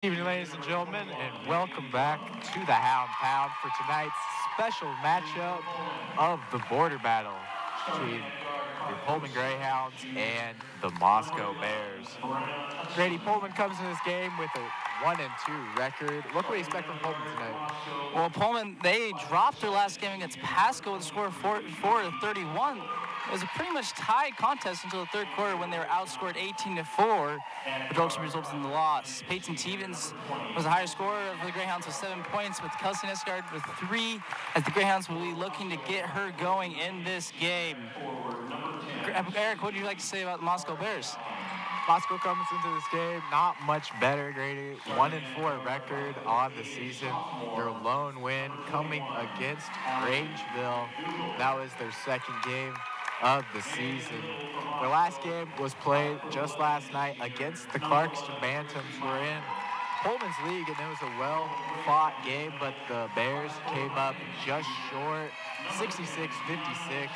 Evening, ladies and gentlemen, and welcome back to the Hound Pound for tonight's special matchup of the border battle between the Pullman Greyhounds and the Moscow Bears. Grady, Pullman comes in this game with a 1-2 record. What can we expect from Pullman tonight? Well, Pullman, they dropped their last game against Pasco with a score of 4-31. It was a pretty much tied contest until the third quarter when they were outscored 18-4, which ultimately resulted in the loss. Peyton Stevens was the higher scorer of the Greyhounds with 7 points, with Kelsey Nesgard with 3, as the Greyhounds will be looking to get her going in this game. Eric, what do you like to say about the Moscow Bears? Moscow comes into this game not much better, Grady. 1-4 record on the season. Their lone win coming against Grangeville. That was their second game of the season. Their last game was played just last night against the Clarkston Bantams, who are in Pullman's league, and it was a well-fought game, but the Bears came up just short, 66-56.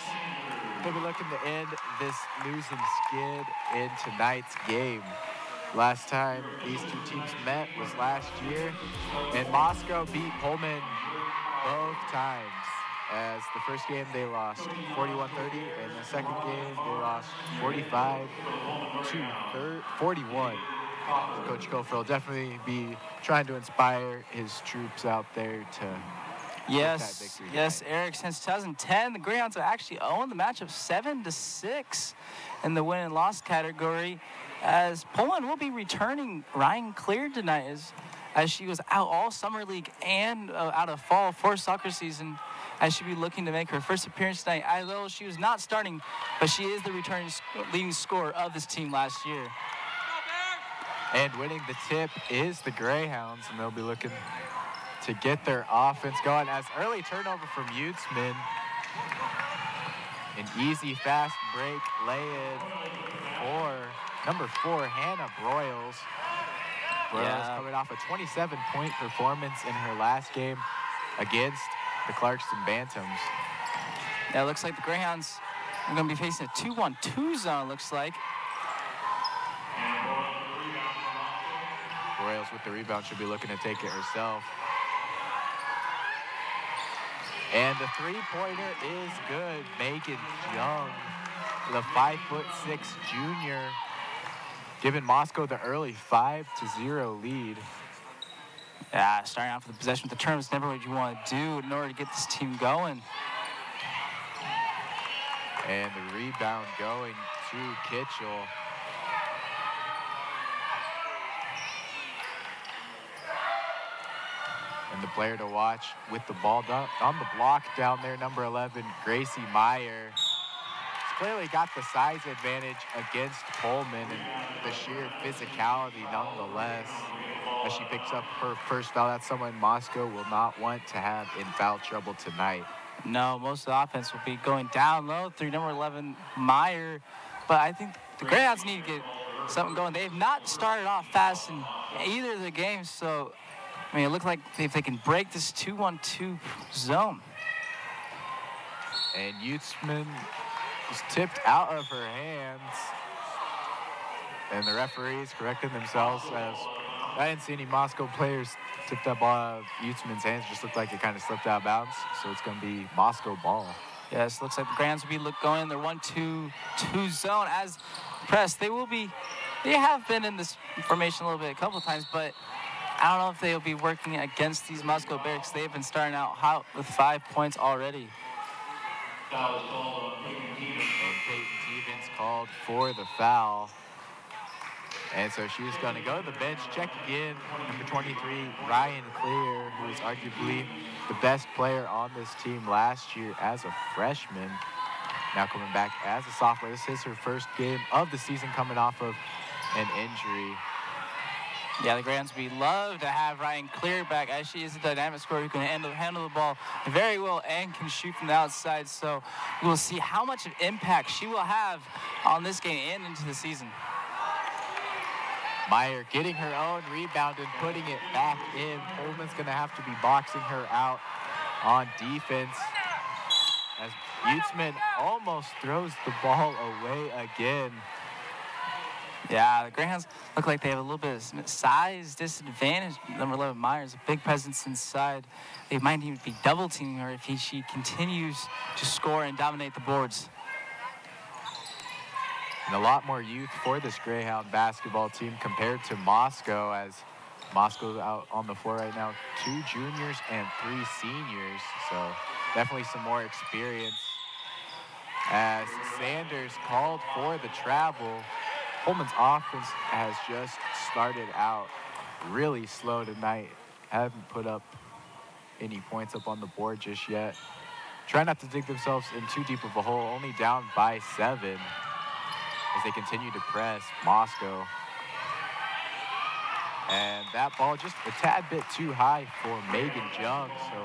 They'll be looking to end this losing skid in tonight's game. Last time these two teams met was last year, and Moscow beat Pullman both times. As the first game they lost 41-30, and the second game they lost 45-41. Coach Cofield will definitely be trying to inspire his troops out there to Yes, Eric, since 2010, the Greyhounds have actually owned the matchup 7-6 in the win and loss category, as Pullman will be returning Ryan Clear tonight as she was out all summer league and out of fall for soccer season, as she'll be looking to make her first appearance tonight. Although she was not starting, but she is the returning leading scorer of this team last year. And winning the tip is the Greyhounds, and they'll be looking to get their offense going as early turnover from Utzman. An easy, fast break lay-in for number 4, Hannah Broyles. Broyles coming off a 27-point performance in her last game against the Clarkston Bantams. Yeah, it looks like the Greyhounds are going to be facing a 2-1-2 zone, looks like. Broyles with the rebound should be looking to take it herself. And the three-pointer is good. Megan Young, the 5'6" junior, giving Moscow the early 5-0 lead. Yeah, starting off with the possession with the term is never what you want to do in order to get this team going. And the rebound going to Kitchell. And the player to watch with the ball on the block down there, number 11, Gracie Meyer. She's clearly got the size advantage against Pullman and the sheer physicality nonetheless. As she picks up her first foul, that's someone Moscow will not want to have in foul trouble tonight. No, most of the offense will be going down low through number 11, Meyer. But I think the Greyhounds need to get something going. They've not started off fast in either of the games, so I mean, it looks like if they can break this 2-1-2 zone. And Utzman was tipped out of her hands. And the referees correcting themselves as I didn't see any Moscow players tip that ball out of Utzman's hands. Just looked like it kind of slipped out of bounds. So it's going to be Moscow ball. Yes, looks like the Greyhounds will be going in their 1-2-2 zone as pressed. They have been in this formation a little bit a couple of times, but I don't know if they'll be working against these Moscow Bears. They've been starting out hot with 5 points already. And Peyton Stevens called for the foul. And so she's going to go to the bench, check again. Number 23, Ryan Clear, who is arguably the best player on this team last year as a freshman. Now coming back as a sophomore. This is her first game of the season coming off of an injury. Yeah, the Greyhounds, we love to have Ryan Clear back, as she is a dynamic scorer who can handle the ball very well and can shoot from the outside. So we'll see how much of impact she will have on this game and into the season. Meyer getting her own rebound and putting it back in. Pullman's going to have to be boxing her out on defense, as Utzman almost throws the ball away again. Yeah, the Greyhounds look like they have a little bit of size disadvantage. Number 11, Myers, a big presence inside. They might even be double teaming her if she continues to score and dominate the boards. And a lot more youth for this Greyhound basketball team compared to Moscow, as Moscow's out on the floor right now. 2 juniors and 3 seniors, so definitely some more experience. As Sanders called for the travel, Pullman's offense has just started out really slow tonight. Haven't put up any points up on the board just yet. Try not to dig themselves in too deep of a hole, only down by 7 as they continue to press Moscow. And that ball just a tad bit too high for Megan Jung, so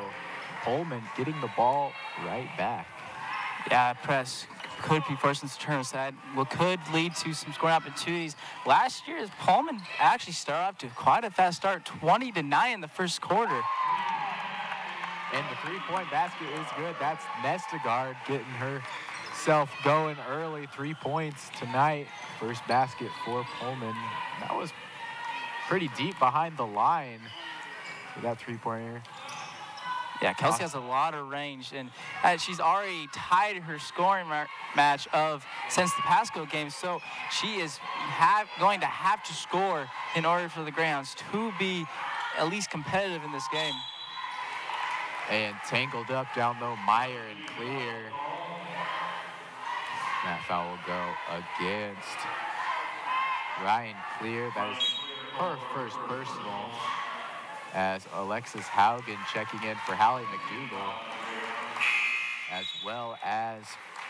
Pullman getting the ball right back. Yeah, press could be forced into turn aside. What could lead to some scoring opportunities. Last year, Pullman actually started off to quite a fast start, 20-9 in the first quarter. And the 3-point basket is good. That's Nestegard getting herself going early. 3 points tonight. First basket for Pullman. That was pretty deep behind the line for that 3-pointer. Yeah, Kelsey has a lot of range, and she's already tied her scoring match since the Pasco game, so she is going to have to score in order for the Greyhounds to be at least competitive in this game. And tangled up down low, Meyer and clear. That foul will go against Ryan Clear. That is her first personal, as Alexis Haugen checking in for Hallie McDougal, as well as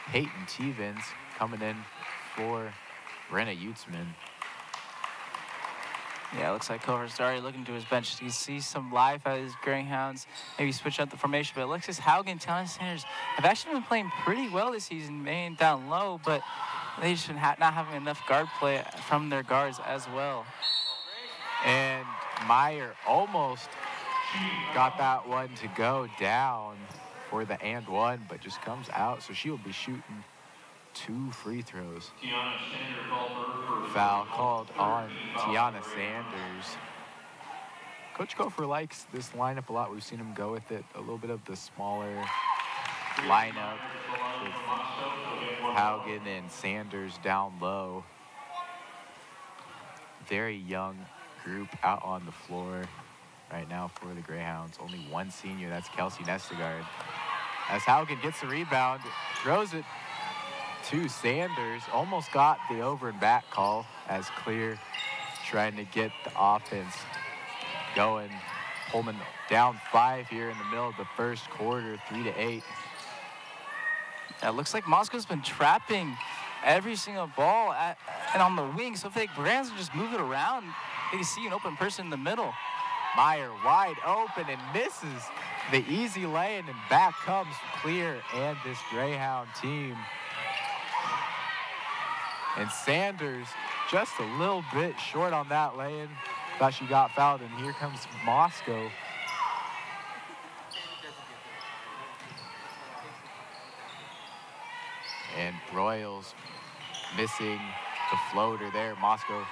Peyton Tevens coming in for Brenna Utzman. Yeah, it looks like Culver's already looking to his bench. You see some life out of his Greyhounds, maybe switch up the formation. But Alexis Haugen, Talon Sanders have actually been playing pretty well this season, mainly down low, but they just not having enough guard play from their guards as well. And Meyer almost got that one to go down for the and one, but just comes out, so she will be shooting 2 free throws. Foul called on Tiana Sanders. Coach Gopher likes this lineup a lot. We've seen him go with it, a little bit of the smaller lineup with Haugen and Sanders down low. Very young group out on the floor right now for the Greyhounds. Only 1 senior, that's Kelsey Nestegard. As Haugen gets the rebound, throws it to Sanders, almost got the over and back call, as Clear trying to get the offense going. Pullman down 5 here in the middle of the first quarter, 3-8. Yeah, it looks like Moscow's been trapping every single ball and on the wing, so if the Greyhounds just move it around, they can see an open person in the middle. Meyer wide open and misses the easy lay-in, and back comes Clear and this Greyhound team. And Sanders just a little bit short on that lay-in. Thought she got fouled, and here comes Moscow. And Broyles missing the floater there. Moscow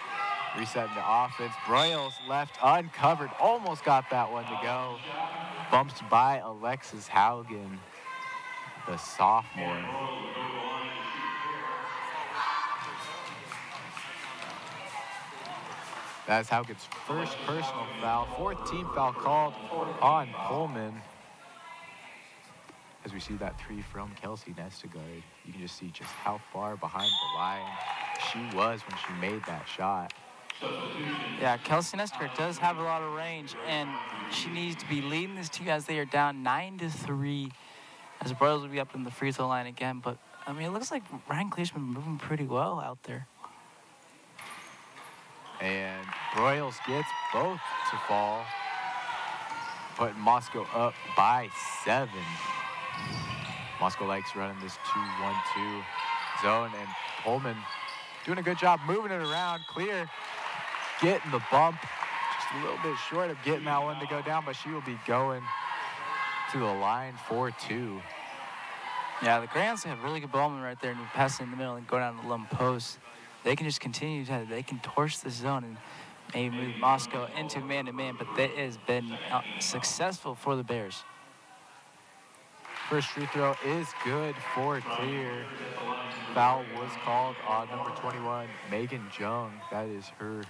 resetting the offense. Broyles left uncovered, almost got that one to go. Bumped by Alexis Haugen, the sophomore. That's Haugen's first personal foul. 4th team foul called on Pullman. As we see that 3 from Kelsey Nestegard, you can just see just how far behind the line she was when she made that shot. Yeah, Kelsey Nestegard does have a lot of range, and she needs to be leading this team as they are down 9-3, as Broyles will be up in the free throw line again. But, I mean, it looks like Ryan Clear's been moving pretty well out there. And Broyles gets both to fall, putting Moscow up by 7. Moscow likes running this 2-1-2 zone, and Pullman doing a good job moving it around. Clear getting the bump, just a little bit short of getting that one to go down, but she will be going to the line for 2. Yeah, the Greyhounds have really good ball movement right there, and you pass it in the middle and go down the lone post. they can just continue to, they can torch the zone and maybe move Moscow into man-to-man, but that has been successful for the Bears. First free throw is good for Clear. Foul was called on number 21, Megan Jung. That is her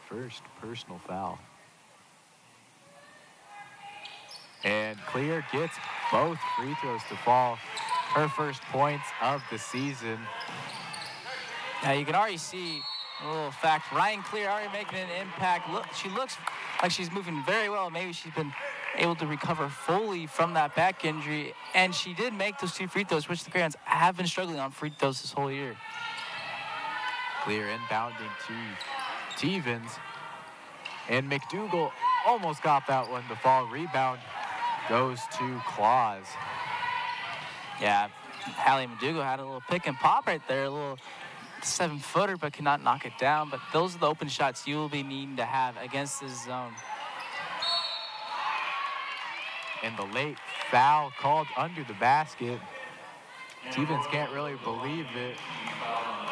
first personal foul. And Clear gets both free throws to fall. Her first points of the season. Now you can already see a little fact. Ryan Clear already making an impact. Look, she looks like she's moving very well. Maybe she's been able to recover fully from that back injury. And she did make those 2 free throws, which the Greyhounds have been struggling on free throws this whole year. Clear inbounding to Stevens. And McDougal almost got that one to fall. Rebound goes to Claus. Yeah, Hallie McDougal had a little pick and pop right there, a little 7-footer, but could not knock it down. But those are the open shots you will be needing to have against this zone. And the late foul called under the basket. Stevens can't really believe it,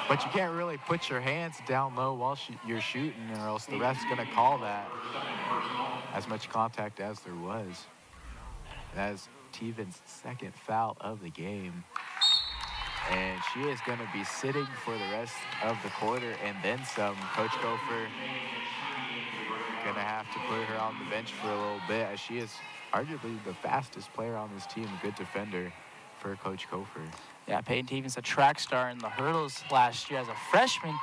but you can't really put your hands down low while you're shooting, or else the ref's gonna call that. As much contact as there was. That's Stevens' second foul of the game. And she is gonna be sitting for the rest of the quarter and then some. Coach Gopher gonna have to put her on the bench for a little bit, as she is arguably the fastest player on this team, a good defender for Coach Gopher. Yeah, Peyton Stevens, a track star in the hurdles last year as a freshman.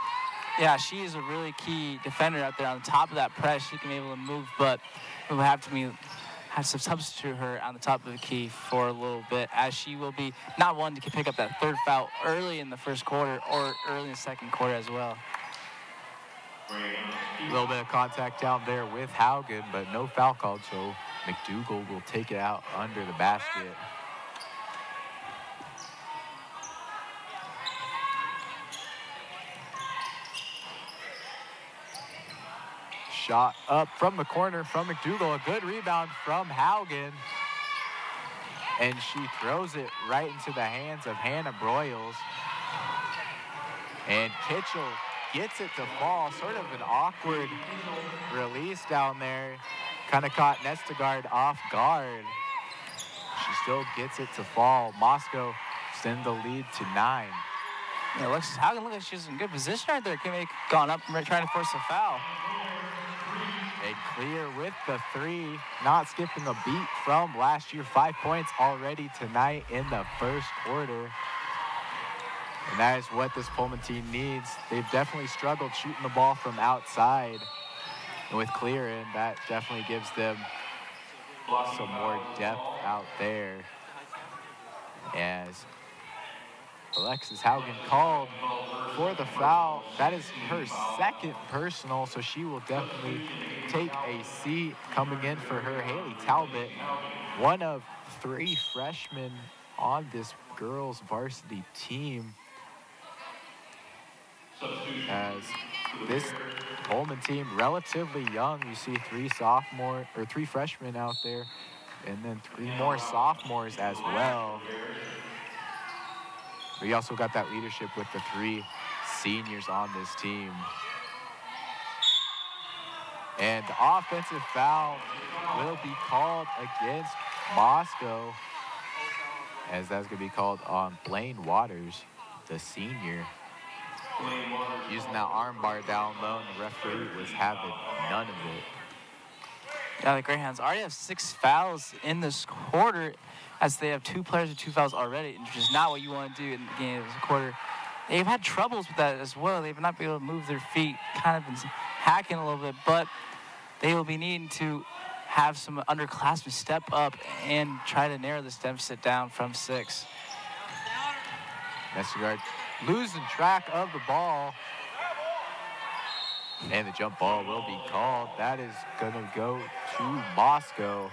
Yeah, she is a really key defender out there on the top of that press. She can be able to move, but we'll have to substitute her on the top of the key for a little bit, as she will be not one to pick up that 3rd foul early in the first quarter or early in the second quarter as well. A little bit of contact down there with Haugen, but no foul called, so McDougal will take it out under the basket. Shot up from the corner from McDougal. A good rebound from Haugen. And she throws it right into the hands of Hannah Broyles. And Kitchell gets it to fall. Sort of an awkward release down there. Kind of caught Nestegard off guard. She still gets it to fall. Moscow send the lead to 9. Yeah, Alexis Haugen looks like she's in good position right there. Could have gone up and trying to force a foul. And Clear with the 3, not skipping a beat from last year. 5 points already tonight in the first quarter. And that is what this Pullman team needs. They've definitely struggled shooting the ball from outside. And with Clear in, that definitely gives them some more depth out there. As Alexis Haugen called for the foul. That is her second personal, so she will definitely take a seat. Coming in for her, Haley Talbot, one of 3 freshmen on this girls varsity team. As this Pullman team, relatively young, you see 3 freshmen out there, and then 3 more sophomores as well. We also got that leadership with the 3 seniors on this team. And the offensive foul will be called against Moscow, as that's going to be called on Blaine Waters, the senior. Using that arm bar down low, and the referee was having none of it. Yeah, the Greyhounds already have 6 fouls in this quarter, as they have 2 players with 2 fouls already, which is not what you want to do in the beginning of the quarter. They've had troubles with that as well. They've not been able to move their feet, kind of been hacking a little bit, but they will be needing to have some underclassmen step up and try to narrow this deficit down from 6. Nestegard losing track of the ball. And the jump ball will be called. That is going to go to Moscow.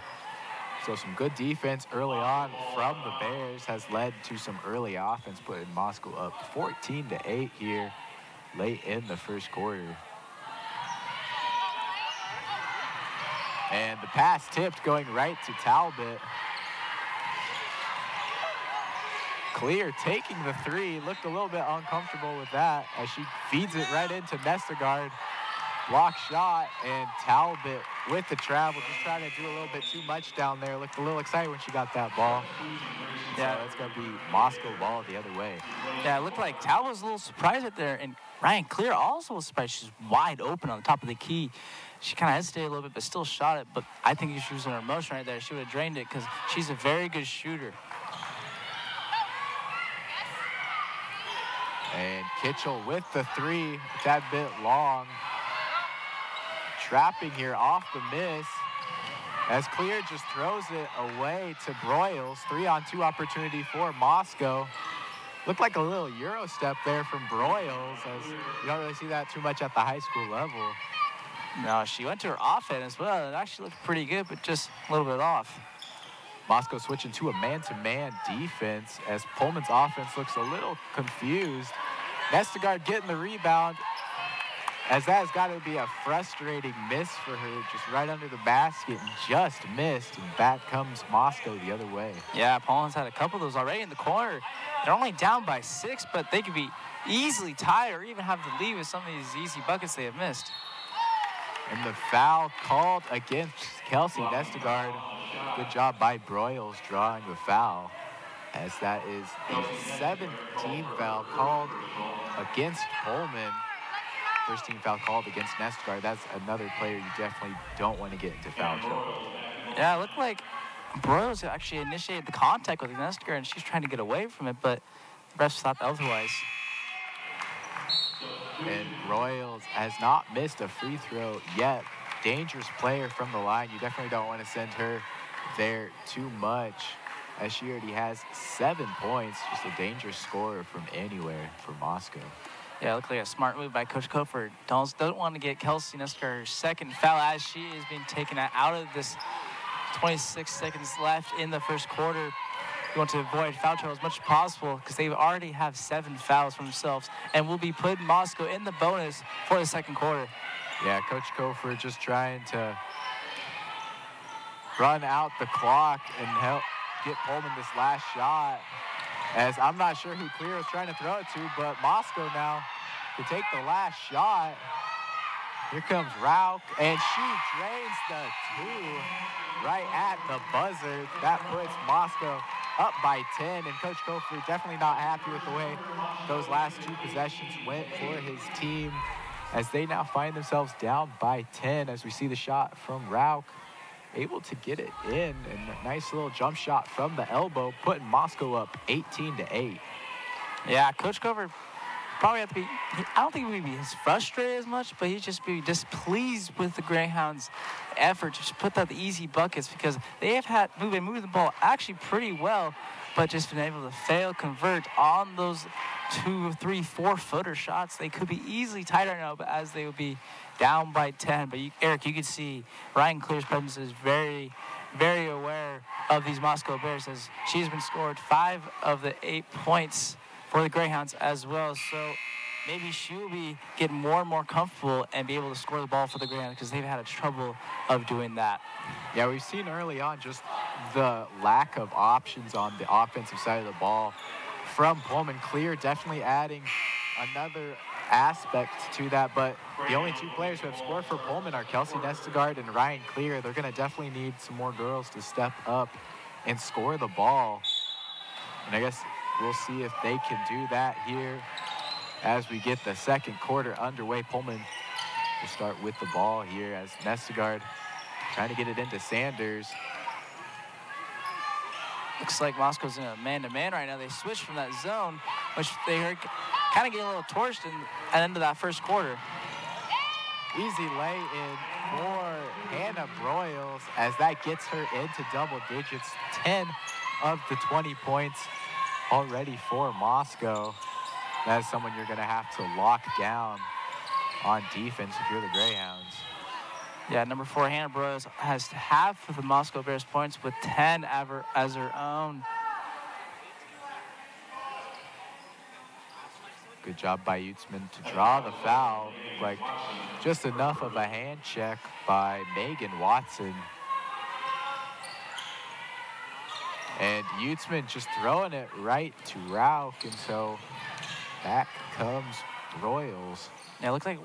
So some good defense early on from the Bears has led to some early offense, putting Moscow up 14-8 here late in the first quarter. And the pass tipped, going right to Talbot. Clear taking the three. Looked a little bit uncomfortable with that as she feeds it right into Nestegard. Block shot, and Talbot with the travel, just trying to do a little bit too much down there. Looked a little excited when she got that ball. Yeah, so it's going to be Moscow ball the other way. Yeah, it looked like Talbot was a little surprised right there, and Ryan Clear also was surprised. She's wide open on the top of the key. She kind of hesitated a little bit, but still shot it. But I think if she was in her motion right there, she would have drained it because she's a very good shooter. And Kitchell with the three, a tad bit long. Trapping here off the miss as Clear just throws it away to Broyles. 3-on-2 opportunity for Moscow. Looked like a little Euro step there from Broyles, as you don't really see that too much at the high school level. No, she went to her offense as well. It actually looked pretty good, but just a little bit off. Moscow switching to a man-to-man defense as Pullman's offense looks a little confused. Nestegard getting the rebound, as that has got to be a frustrating miss for her, just right under the basket and just missed. And back comes Moscow the other way. Yeah, Pullman's had a couple of those already in the corner. They're only down by 6, but they could be easily tied or even have the lead with some of these easy buckets they have missed. And the foul called against Kelsey Nestegard. Good job by Broyles drawing the foul, as that is the 17th foul called against Pullman. First team foul called against Nestegard. That's another player you definitely don't want to get into foul trouble. Yeah, it looked like Broyles actually initiated the contact with Nestegard, and she's trying to get away from it, but the refs thought otherwise. And Broyles has not missed a free throw yet. Dangerous player from the line. You definitely don't want to send her there too much, as she already has 7 points. Just a dangerous scorer from anywhere for Moscow. Yeah, it looked like a smart move by Coach Cofer. Doesn't want to get Kelsey Nestegard her second foul as she is being taken out of this 26 seconds left in the first quarter. We want to avoid foul trouble as much as possible because they already have 7 fouls for themselves and will be putting Moscow in the bonus for the second quarter. Yeah, Coach Cofer just trying to run out the clock and help get Pullman this last shot, as I'm not sure who Clear was trying to throw it to, but Moscow now to take the last shot. Here comes Rauch, and she drains the 2 right at the buzzer. That puts Moscow up by 10, and Coach Cofer definitely not happy with the way those last 2 possessions went for his team, as they now find themselves down by 10, as we see the shot from Rauch, able to get it in, and a nice little jump shot from the elbow, putting Moscow up 18-8. Yeah, Coach Cofer probably have to be, I don't think he would be as frustrated as much, but he'd just be displeased with the Greyhounds' effort to just put out the easy buckets, because they have been moving the ball actually pretty well, but just been able to fail convert on those 2, 3, 4-footer shots. They could be easily tied right now, but as they would be down by 10. But Eric, you could see Ryan Clear's presence is very, very aware of these Moscow Bears, as she's been scored 5 of the 8 points for the Greyhounds as well. So maybe she will be getting more and more comfortable and be able to score the ball for the Greyhounds, because they've had a trouble of doing that. Yeah, we've seen early on just the lack of options on the offensive side of the ball from Pullman. Clear definitely adding another aspect to that, but the only 2 players who have scored for Pullman are Kelsey Nestegard and Ryan Clear. They're going to definitely need some more girls to step up and score the ball, and I guess we'll see if they can do that here as we get the second quarter underway. Pullman will start with the ball here, as Nestegard trying to get it into Sanders. Looks like Moscow's in a man-to-man right now. They switched from that zone, which they are kind of getting a little torched at the end of that first quarter. Easy lay-in for Hannah Broyles, as that gets her into double digits. 10 of the 20 points already for Moscow. That is someone you're going to have to lock down on defense if you're the Greyhounds. Yeah, number 4, Hannah Broyles, has half of the Moscow Bears points with 10 as her own. Good job by Utzman to draw the foul. Like just enough of a hand check by Megan Watson. And Utzman just throwing it right to Rauch, and so back comes Royals. Yeah, it looked like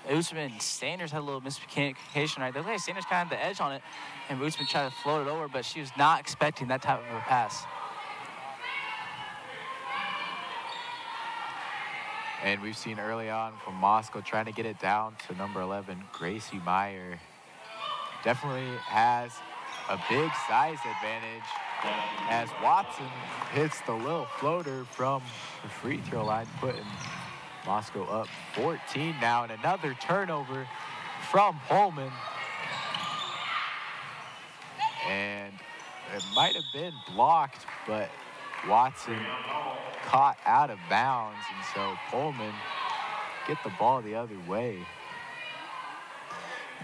Utzman and Sanders had a little miscommunication right there. It looked like Sanders kind of had the edge on it, and Utzman tried to float it over, but she was not expecting that type of a pass. And we've seen early on from Moscow trying to get it down to number 11, Gracie Meyer. Definitely has a big size advantage as Watson hits the little floater from the free throw line, putting Moscow up 14 now, and another turnover from Pullman. And it might have been blocked, but Watson caught out of bounds, and so Pullman get the ball the other way.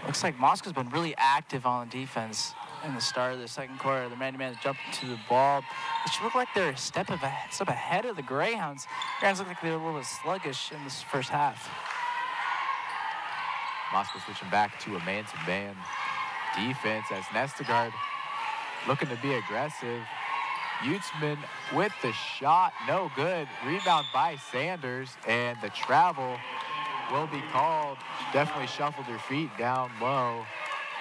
Looks like Moscow's been really active on defense in the start of the second quarter. The man-to-man jumping to the ball. It should look like they're a step ahead of the Greyhounds. Greyhounds look like they're a little bit sluggish in this first half. Moscow switching back to a man-to-man defense as Nestegard looking to be aggressive. Utzman with the shot, no good. Rebound by Sanders, and the travel will be called. Definitely shuffled her feet down low.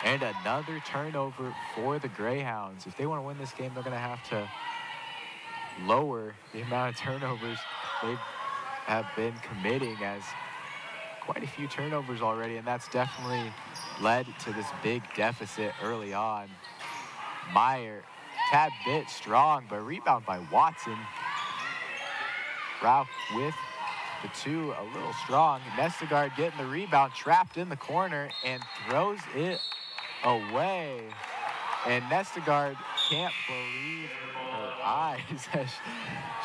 And another turnover for the Greyhounds. If they want to win this game, they're going to have to lower the amount of turnovers they have been committing, as quite a few turnovers already, and that's definitely led to this big deficit early on. Meyer, tad bit strong, but rebound by Watson. Rauch with the two, a little strong. Nestegard getting the rebound, trapped in the corner, and throws it away. And Nestegard can't believe her eyes.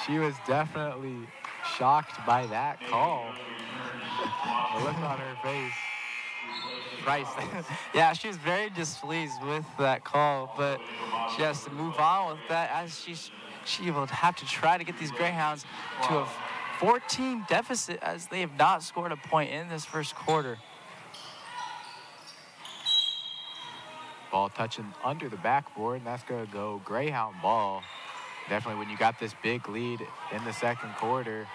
She was definitely shocked by that call. The look on her face, priceless. Yeah, she was very displeased with that call, but she has to move on with that, as she will have to try to get these Greyhounds to a 14 deficit, as they have not scored a point in this first quarter. Ball touching under the backboard, and that's going to go Greyhound ball. Definitely when you got this big lead in the second quarter,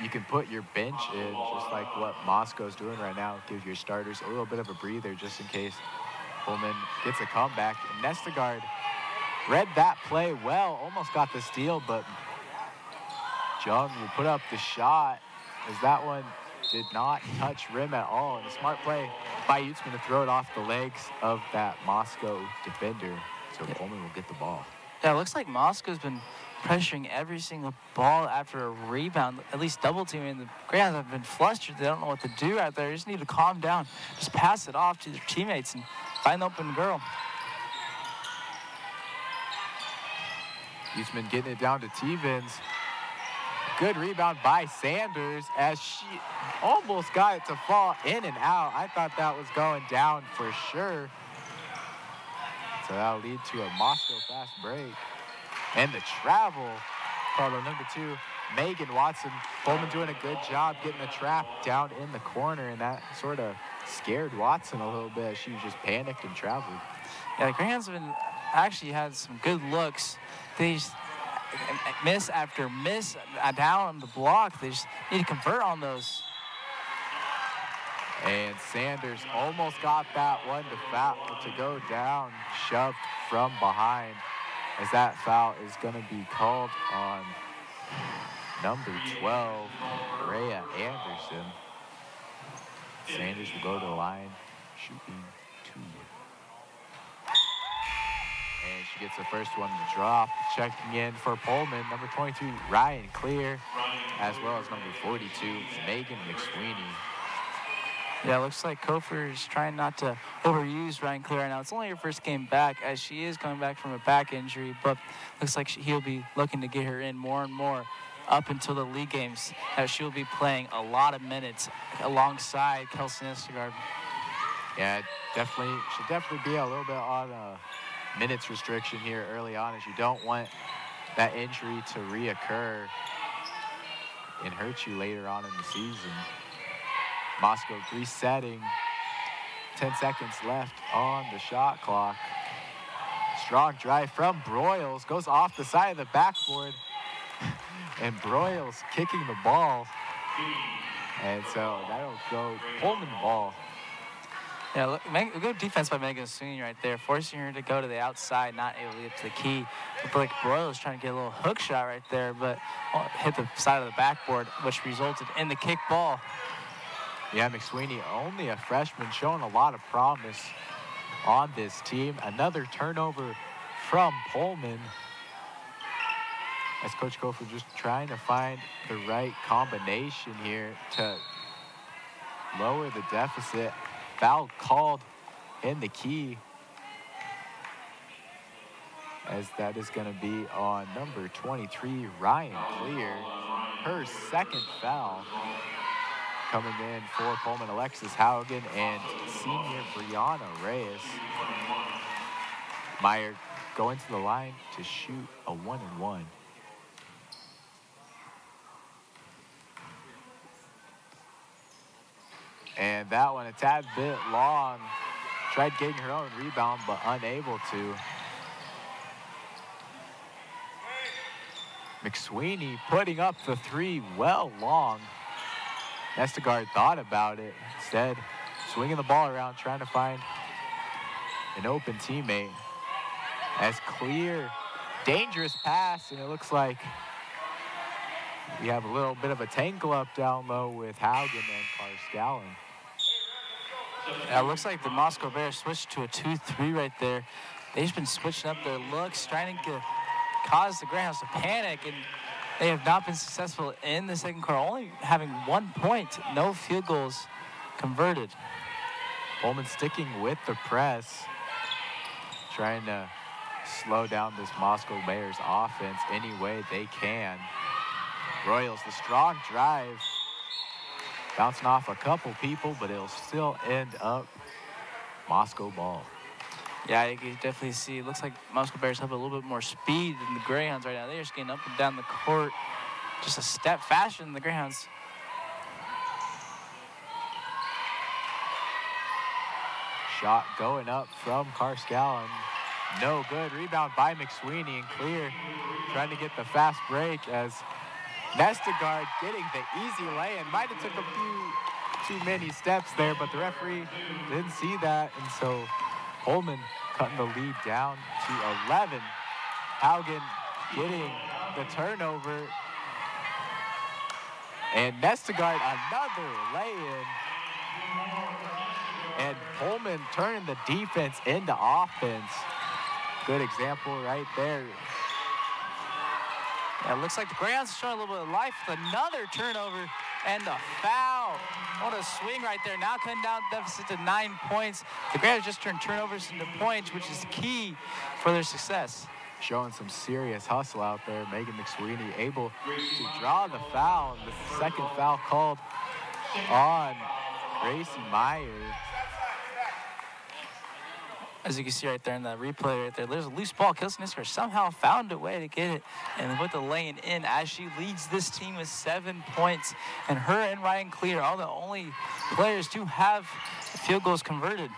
you can put your bench in, just like what Moscow's doing right now. Give your starters a little bit of a breather just in case Pullman gets a comeback. And Nestegard read that play well, almost got the steal, but Jung will put up the shot, as that one did not touch rim at all. And a smart play by Utzman to throw it off the legs of that Moscow defender. So Pullman will get the ball. Yeah, it looks like Moscow's been pressuring every single ball after a rebound, at least double teaming. The Greyhounds have been flustered. They don't know what to do out there. They just need to calm down. Just pass it off to their teammates and find the open girl. Utzman getting it down to T-Vins. Good rebound by Sanders, as she almost got it to fall in and out. I thought that was going down for sure. So that'll lead to a Moscow fast break. And the travel called on number 2, Megan Watson. Pullman doing a good job getting the trap down in the corner, and that sort of scared Watson a little bit. She just panicked and traveled. Yeah, the Greyhounds have been actually had some good looks. They just miss after miss down on the block. They just need to convert on those. And Sanders almost got that one to go down, shoved from behind, as that foul is going to be called on number 12, Rhea Anderson. Sanders will go to the line, shooting 2. And she gets the first one to drop. Checking in for Pullman, number 22, Ryan Clear, as well as number 42, Megan McSweeney. Yeah, it looks like Kofor is trying not to overuse Ryan Clear right now. It's only her first game back, as she is coming back from a back injury, but looks like he'll be looking to get her in more and more up until the league games, as she'll be playing a lot of minutes alongside Kelsey Nestegard. Yeah, should definitely be a little bit on a minutes restriction here early on, as you don't want that injury to reoccur and hurt you later on in the season. Moscow resetting. 10 seconds left on the shot clock. Strong drive from Broyles, goes off the side of the backboard. And Broyles kicking the ball. And so that'll go Pullman ball. Yeah, look, good defense by Megan Sweeney right there, forcing her to go to the outside, not able to get to the key. Looked like Broyles trying to get a little hook shot right there, but hit the side of the backboard, which resulted in the kick ball. Yeah, McSweeney, only a freshman, showing a lot of promise on this team. Another turnover from Pullman. As Coach Kofor just trying to find the right combination here to lower the deficit. Foul called in the key, as that is going to be on number 23, Ryan Clear. Her second foul coming in for Pullman. Alexis Haugen and senior Brianna Reyes. Meyer going to the line to shoot a 1-and-1. And that one a tad bit long. Tried getting her own rebound, but unable to. McSweeney putting up the three well long. Nestegard thought about it. Instead, swinging the ball around, trying to find an open teammate. As Clear, dangerous pass, and it looks like we have a little bit of a tangle up down low with Haugen and Carscallon. Yeah, it looks like the Moscow Bears switched to a 2-3 right there. They've been switching up their looks, trying to cause the Greyhounds to panic, and they have not been successful in the second quarter, only having 1 point, no field goals converted. Pullman sticking with the press, trying to slow down this Moscow Bears offense any way they can. Royals, the strong drive, bouncing off a couple people, but it'll still end up Moscow ball. Yeah, you can definitely see, it looks like Moscow Bears have a little bit more speed than the Greyhounds right now. They're just getting up and down the court just a step faster than the Greyhounds. Shot going up from Carscallon. No good. Rebound by McSweeney, and Clear trying to get the fast break as Nestegard getting the easy lay-in. Might have took a few too many steps there, but the referee didn't see that, and so Pullman cutting the lead down to 11. Haugen getting the turnover, and Nestegard another lay-in. And Pullman turning the defense into offense. Good example right there. Yeah, it looks like the Greyhounds are showing a little bit of life with another turnover and a foul. What a swing right there. Now cutting down deficit to 9 points. The Greyhounds just turned turnovers into points, which is key for their success. Showing some serious hustle out there. Megan McSweeney able to draw the foul. And the second foul called on Gracie Meyer. As you can see right there in the replay right there, there's a loose ball. Kelsey Nestegard somehow found a way to get it and put the lane in as she leads this team with 7 points. And her and Ryan Clear are the only players to have field goals converted.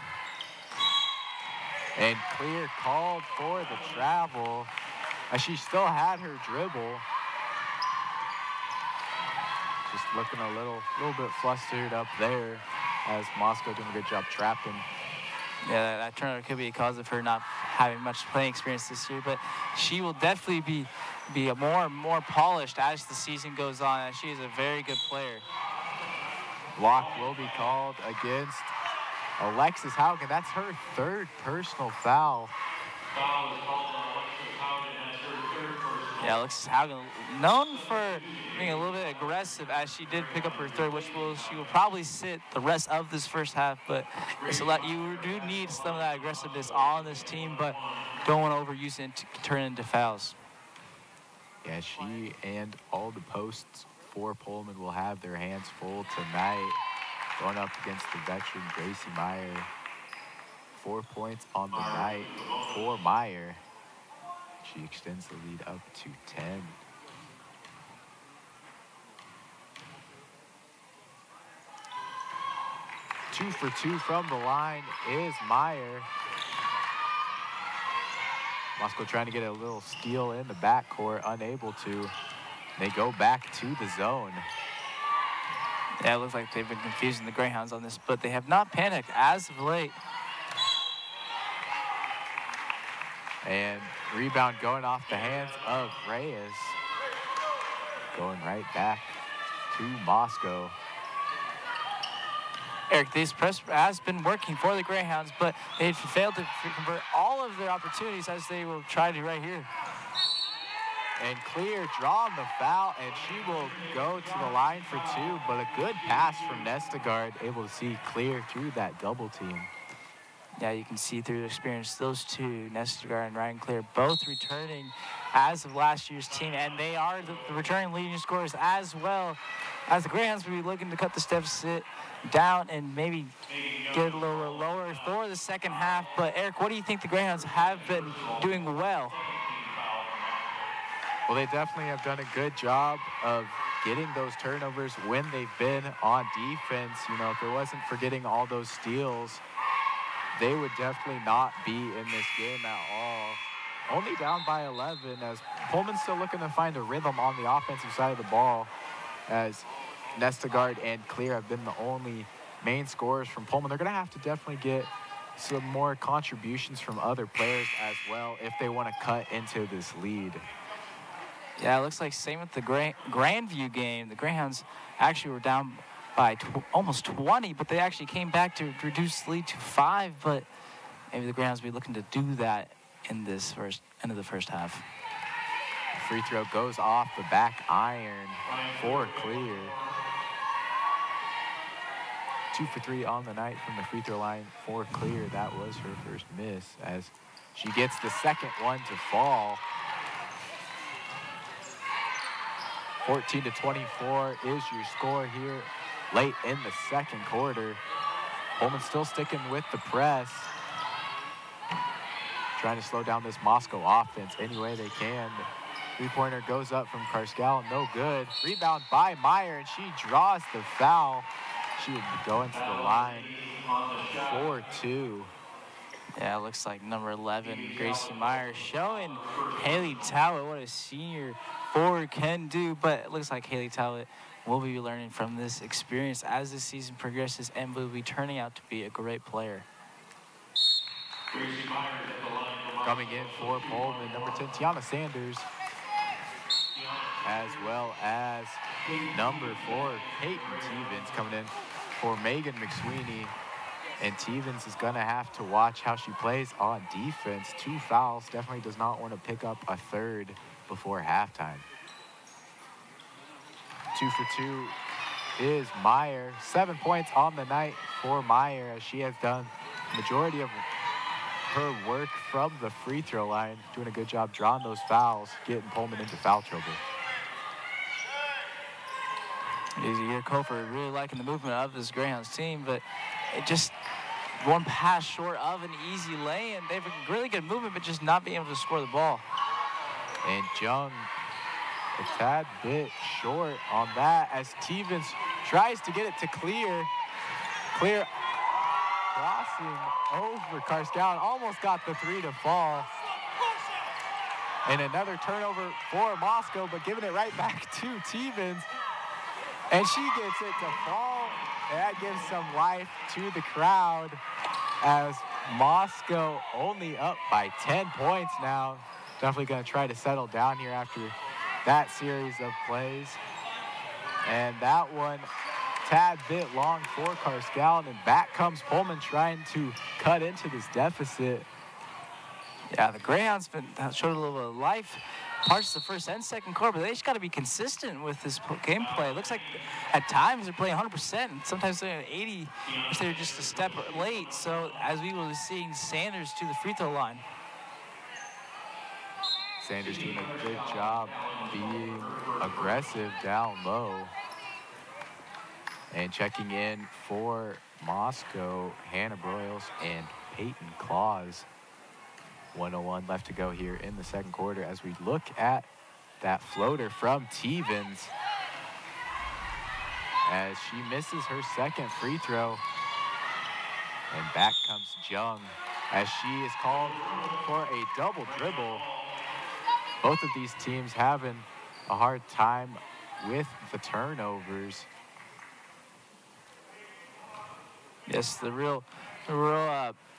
And Clear called for the travel as she still had her dribble. Just looking a little bit flustered up there as Moscow doing a good job trapping. Yeah, that turnover could be a cause of her not having much playing experience this year, but she will definitely be more and more polished as the season goes on, and she is a very good player. Block will be called against Alexis Haugen. That's her third personal foul. Yeah, Alexis Haugen, known for being a little bit aggressive, as she did pick up her third, which she will probably sit the rest of this first half. But it's you do need some of that aggressiveness on this team, but don't want to overuse it to turn into fouls. Yeah, she and all the posts for Pullman will have their hands full tonight, going up against the veteran Gracie Meyer. 4 points on the night for Meyer. She extends the lead up to 10. Two for two from the line is Meyer. Moscow trying to get a little steal in the backcourt, unable to. They go back to the zone. Yeah, it looks like they've been confusing the Greyhounds on this, but they have not panicked as of late. And rebound going off the hands of Reyes. Going right back to Moscow. Eric, this press has been working for the Greyhounds, but they've failed to convert all of their opportunities as they will try to right here. And Clear drawing the foul, and she will go to the line for two, but a good pass from Nestegard, able to see Clear through that double team. Yeah, you can see through the experience, those two, Nestegard and Ryan Clear, both returning as of last year's team, and they are the returning leading scorers as well. As the Greyhounds will be looking to cut this deficit down and maybe get a little lower for the second half. But Eric, what do you think the Greyhounds have been doing well? Well, they definitely have done a good job of getting those turnovers when they've been on defense. You know, if it wasn't for getting all those steals, they would definitely not be in this game at all. Only down by 11 as Pullman's still looking to find a rhythm on the offensive side of the ball, as Nestegard and Clear have been the only main scorers from Pullman. They're going to have to definitely get some more contributions from other players as well if they want to cut into this lead. Yeah, it looks like same with the Grandview game. The Greyhounds actually were down by almost 20, but they actually came back to reduce the lead to 5. But maybe the Greyhounds will be looking to do that in this end of the first half. Free throw goes off the back iron for Clear. 2 for 3 on the night from the free throw line for Clear. That was her first miss as she gets the second one to fall. 14-24 is your score here late in the second quarter. Pullman still sticking with the press. Trying to slow down this Moscow offense any way they can. Three-pointer goes up from Karskal, no good. Rebound by Meyer, and she draws the foul. She will be going to the line for 2. Yeah, it looks like number 11, Gracie Meyer, showing Haley Towett what a senior forward can do. But it looks like Haley Towett will be learning from this experience as the season progresses and will be turning out to be a great player. Coming in for Pullman, number 10, Tiana Sanders, as well as number 4, Peyton Tevens coming in for Megan McSweeney. And Tevens is going to have to watch how she plays on defense. 2 fouls, definitely does not want to pick up a third before halftime. 2 for 2 is Meyer. 7 points on the night for Meyer, as she has done the majority of her work from the free throw line, doing a good job drawing those fouls, getting Pullman into foul trouble. Easy Kofor really liking the movement of this Greyhounds team, but it just one pass short of an easy lay, and they have a really good movement, but just not being able to score the ball. And Jung a tad bit short on that as Tevens tries to get it to Clear. Clear crossing over Karskal, almost got the 3 to fall. And another turnover for Moscow, but giving it right back to Tevens. And she gets it to fall. That gives some life to the crowd as Moscow only up by 10 points now. Definitely going to try to settle down here after that series of plays. And that one, tad bit long for Karskal, and back comes Pullman trying to cut into this deficit. Yeah, the Greyhounds showed a little bit of life parts of the first and second quarter, but they just got to be consistent with this gameplay. It looks like at times they're playing 100%, and sometimes they're at 80%, if they're just a step late. So as we will be seeing Sanders to the free throw line. Sanders doing a good job being aggressive down low. And checking in for Moscow, Hannah Broyles and Peyton Claus. 1:01 left to go here in the second quarter as we look at that floater from Tevens as she misses her second free throw. And back comes Jung as she is called for a double dribble. Both of these teams having a hard time with the turnovers. Yes, the real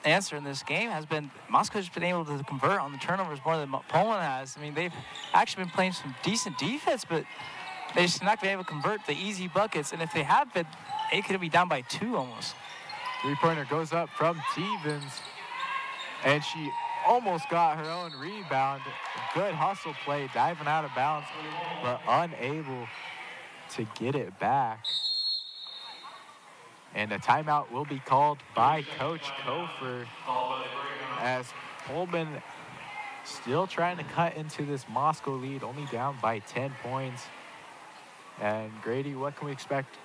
answer in this game has been Moscow's been able to convert on the turnovers more than Poland has. I mean, they've actually been playing some decent defense, but they just not been able to convert the easy buckets. And if they have been, they could be down by 2 almost. Three-pointer goes up from Stevens, and she almost got her own rebound. Good hustle play, diving out of bounds, but unable to get it back. And a timeout will be called by Coach Kofer as Pullman still trying to cut into this Moscow lead, only down by 10 points. And Grady, what can we expect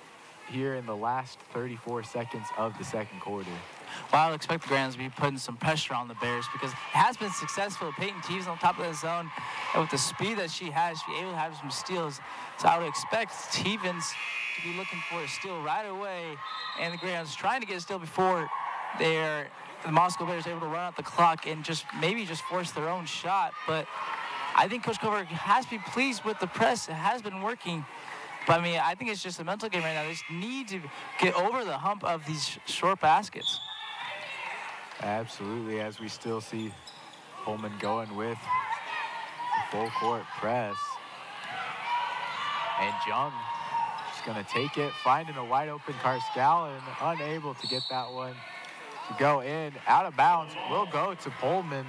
here in the last 34 seconds of the second quarter? Well, I would expect the Greyhounds to be putting some pressure on the Bears because it has been successful. Peyton Teves on top of the zone, and with the speed that she has, she's able to have some steals. So I would expect Stevens to be looking for a steal right away, and the Greyhounds trying to get a steal before the Moscow Bears able to run out the clock and maybe just force their own shot. But I think Coach Kofer has to be pleased with the press. It has been working. But, I mean, I think it's just a mental game right now. They just need to get over the hump of these short baskets. Absolutely, as we still see Pullman going with the full court press. And Jung just going to take it, finding a wide open Karscal, and unable to get that one to go in. Out of bounds will go to Pullman.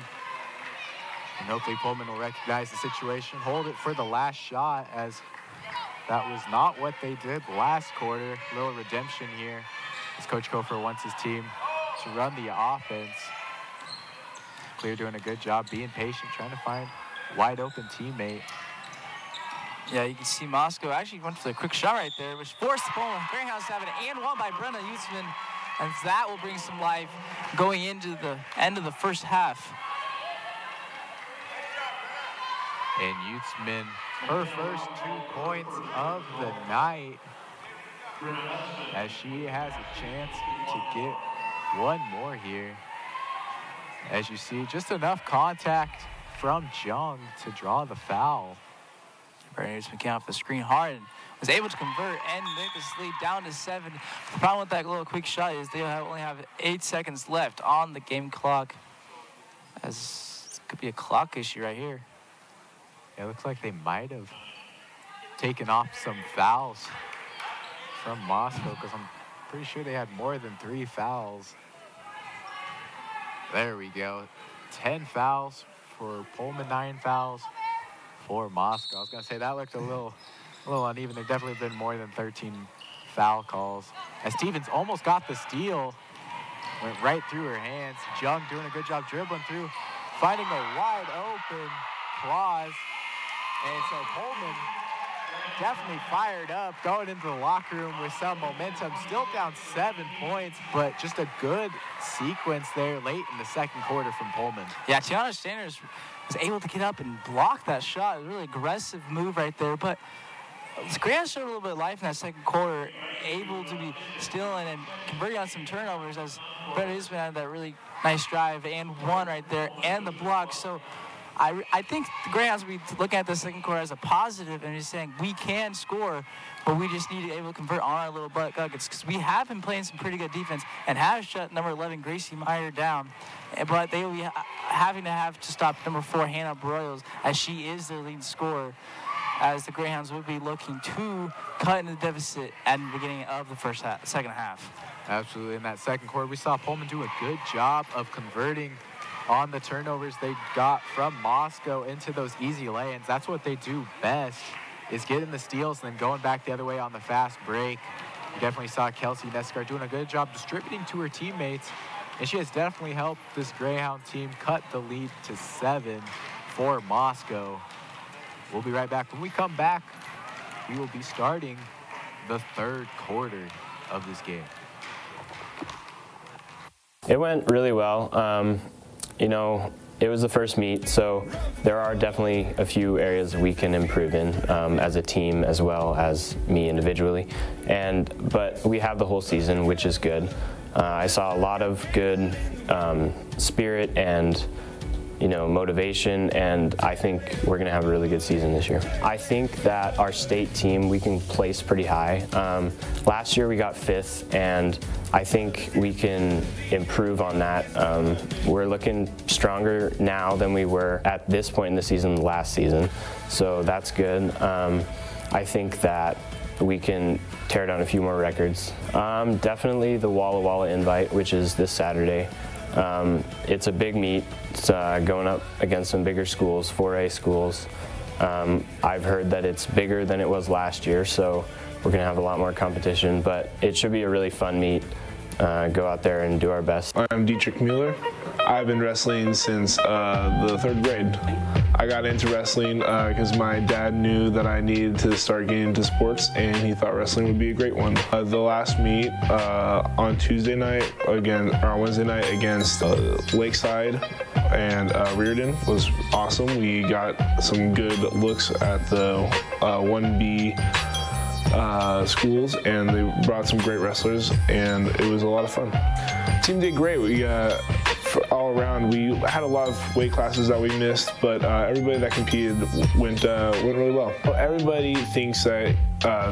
And hopefully Pullman will recognize the situation, hold it for the last shot, as that was not what they did last quarter. A little redemption here as Coach Kofer wants his team to run the offense. Clear doing a good job, being patient, trying to find a wide open teammate. Yeah, you can see Moscow actually went for the quick shot right there, which forced the Pullman Greyhounds to have an and one by Brenna Utzman, and that will bring some life going into the end of the first half. And Utzman, her first 2 points of the night, as she has a chance to get one more here. As you see, just enough contact from Jung to draw the foul. Brenna Utzman came off the screen hard and was able to convert and make this lead down to 7. The problem with that little quick shot is they only have 8 seconds left on the game clock, as it could be a clock issue right here. It looks like they might have taken off some fouls from Moscow, because I'm pretty sure they had more than 3 fouls. There we go. 10 fouls for Pullman, 9 fouls for Moscow. I was going to say that looked a little uneven. There definitely have been more than 13 foul calls. As Stevens almost got the steal, went right through her hands. Jung doing a good job dribbling through, finding a wide open Claus. And so Pullman definitely fired up, going into the locker room with some momentum. Still down 7 points, but just a good sequence there late in the second quarter from Pullman. Yeah, Tiana Sanders was able to get up and block that shot. A really aggressive move right there. But Grant showed a little bit of life in that second quarter, able to be stealing and converting on some turnovers, as Brenna Utzman had that really nice drive and one right there and the block. So I think the Greyhounds will be looking at the second quarter as a positive and just saying we can score, but we just need to be able to convert on our little buckets, because we have been playing some pretty good defense and have shut number 11 Gracie Meyer down, but they will be having to stop number 4 Hannah Broyles, as she is their lead scorer, as the Greyhounds will be looking to cut into the deficit at the beginning of the second half. Absolutely. In that second quarter, we saw Pullman do a good job of converting on the turnovers they got from Moscow into those easy lay-ins. That's what they do best, is getting the steals and then going back the other way on the fast break. You definitely saw Kelsey Neskar doing a good job distributing to her teammates, and she has definitely helped this Greyhound team cut the lead to 7 for Moscow. We'll be right back. When we come back, we will be starting the third quarter of this game. It went really well. You know, it was the first meet, so there are definitely a few areas we can improve in as a team, as well as me individually. But we have the whole season, which is good. I saw a lot of good spirit and motivation, and I think we're going to have a really good season this year. I think that our state team, we can place pretty high. Last year we got 5th, and I think we can improve on that. We're looking stronger now than we were at this point in the season last season, so that's good. I think that we can tear down a few more records. Definitely the Walla Walla Invite, which is this Saturday. It's a big meet. It's going up against some bigger schools, 4A schools. I've heard that it's bigger than it was last year, so we're going to have a lot more competition, but it should be a really fun meet. Go out there and do our best. I'm Dietrich Mueller. I've been wrestling since the 3rd grade. I got into wrestling because my dad knew that I needed to start getting into sports, and he thought wrestling would be a great one. The last meet on Wednesday night against Lakeside and Reardon was awesome. We got some good looks at the 1B schools, and they brought some great wrestlers, and it was a lot of fun. The team did great. We all around, we had a lot of weight classes that we missed, but everybody that competed went really well. Everybody thinks that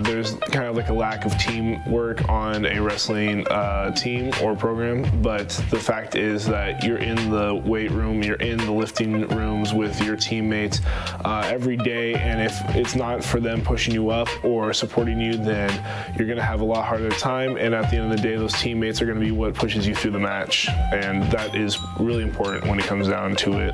there's kind of like a lack of teamwork on a wrestling team or program, but the fact is that you're in the weight room, you're in the lifting rooms with your teammates every day, and if it's not for them pushing you up or supporting you, then you're going to have a lot harder time, and at the end of the day, those teammates are going to be what pushes you through the match, and that is really important when it comes down to it.